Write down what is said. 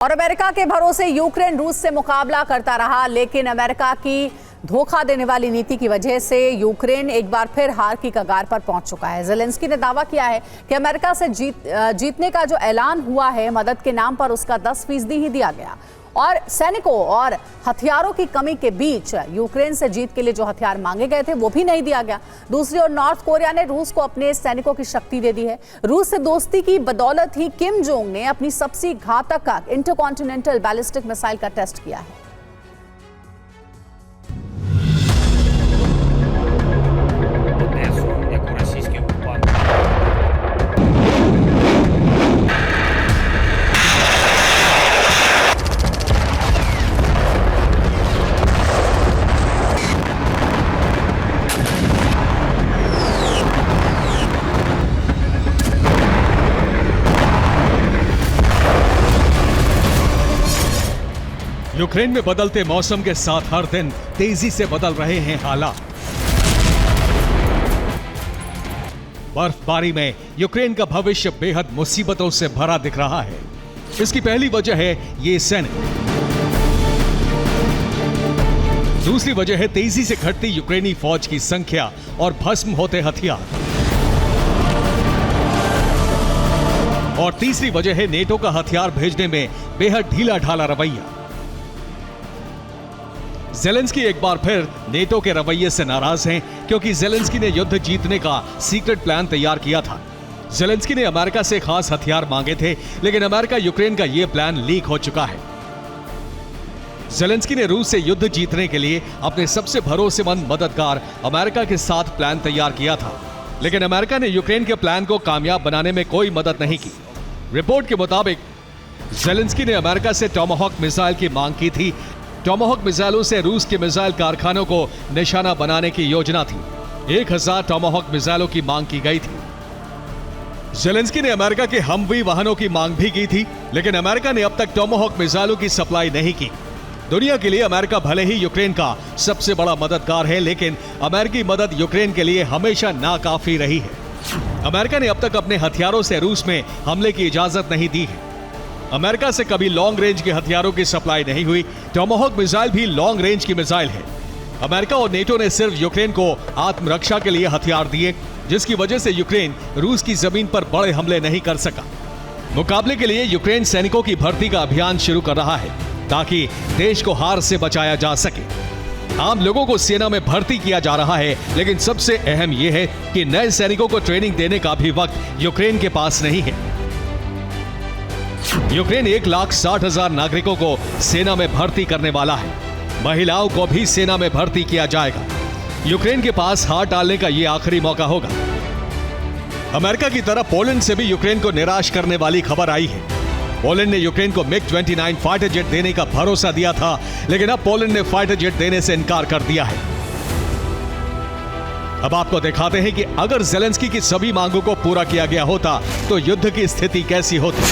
और अमेरिका के भरोसे यूक्रेन रूस से मुकाबला करता रहा, लेकिन अमेरिका की धोखा देने वाली नीति की वजह से यूक्रेन एक बार फिर हार की कगार पर पहुंच चुका है। ज़ेलेंस्की ने दावा किया है कि अमेरिका से जीतने का जो ऐलान हुआ है, मदद के नाम पर उसका 10% ही दिया गया और सैनिकों और हथियारों की कमी के बीच यूक्रेन से जीत के लिए जो हथियार मांगे गए थे वो भी नहीं दिया गया। दूसरी ओर नॉर्थ कोरिया ने रूस को अपने सैनिकों की शक्ति दे दी है। रूस से दोस्ती की बदौलत ही किम जोंग ने अपनी सबसे घातक इंटरकॉन्टिनेंटल बैलिस्टिक मिसाइल का टेस्ट किया है। यूक्रेन में बदलते मौसम के साथ हर दिन तेजी से बदल रहे हैं हालात। बर्फबारी में यूक्रेन का भविष्य बेहद मुसीबतों से भरा दिख रहा है। इसकी पहली वजह है ये सैनिक। दूसरी वजह है तेजी से घटती यूक्रेनी फौज की संख्या और भस्म होते हथियार। और तीसरी वजह है नेटो का हथियार भेजने में बेहद ढीला ढाला रवैया। ज़ेलेंस्की एक बार फिर नेटो के रवैये से नाराज हैं, क्योंकि ज़ेलेंस्की ने युद्ध जीतने का सीक्रेट प्लान तैयार किया था। ज़ेलेंस्की ने अमेरिका से खास हथियार मांगे थे, लेकिन अमेरिका यूक्रेन का यह प्लान लीक हो चुका है। ज़ेलेंस्की ने रूस से युद्ध जीतने के लिए अपने सबसे भरोसेमंद मददगार अमेरिका के साथ प्लान तैयार किया था, लेकिन अमेरिका ने यूक्रेन के प्लान को कामयाब बनाने में कोई मदद नहीं की। रिपोर्ट के मुताबिक ज़ेलेंस्की ने अमेरिका से टॉमाहॉक मिसाइल की मांग की थी। टॉमाहॉक मिसाइलों से रूस के मिसाइल कारखानों को निशाना बनाने की योजना थी। 1000 टॉमाहॉक मिसाइलों की मांग की गई थी। ज़ेलेंस्की ने अमेरिका के हमवी वाहनों की मांग भी की थी, लेकिन अमेरिका ने अब तक टॉमाहॉक मिसाइलों की सप्लाई नहीं की। दुनिया के लिए अमेरिका भले ही यूक्रेन का सबसे बड़ा मददगार है, लेकिन अमेरिकी मदद यूक्रेन के लिए हमेशा नाकाफी रही है। अमेरिका ने अब तक अपने हथियारों से रूस में हमले की इजाजत नहीं दी है। अमेरिका से कभी लॉन्ग रेंज के हथियारों की सप्लाई नहीं हुई। टॉमाहॉक मिसाइल भी लॉन्ग रेंज की मिसाइल है। अमेरिका और नेटो ने सिर्फ यूक्रेन को आत्मरक्षा के लिए हथियार दिए, जिसकी वजह से यूक्रेन रूस की जमीन पर बड़े हमले नहीं कर सका। मुकाबले के लिए यूक्रेन सैनिकों की भर्ती का अभियान शुरू कर रहा है, ताकि देश को हार से बचाया जा सके। आम लोगों को सेना में भर्ती किया जा रहा है, लेकिन सबसे अहम यह है कि नए सैनिकों को ट्रेनिंग देने का भी वक्त यूक्रेन के पास नहीं है। यूक्रेन 1,60,000 नागरिकों को सेना में भर्ती करने वाला है। महिलाओं को भी सेना में भर्ती किया जाएगा। यूक्रेन के पास हाथ डालने का यह आखिरी मौका होगा। अमेरिका की तरफ पोलैंड से भी यूक्रेन को निराश करने वाली खबर आई है। पोलैंड ने यूक्रेन को MiG-29 फाइटर जेट देने का भरोसा दिया था, लेकिन अब पोलैंड ने फाइटर जेट देने से इनकार कर दिया है। अब आपको दिखाते हैं कि अगर ज़ेलेंस्की की सभी मांगों को पूरा किया गया होता तो युद्ध की स्थिति कैसी होती।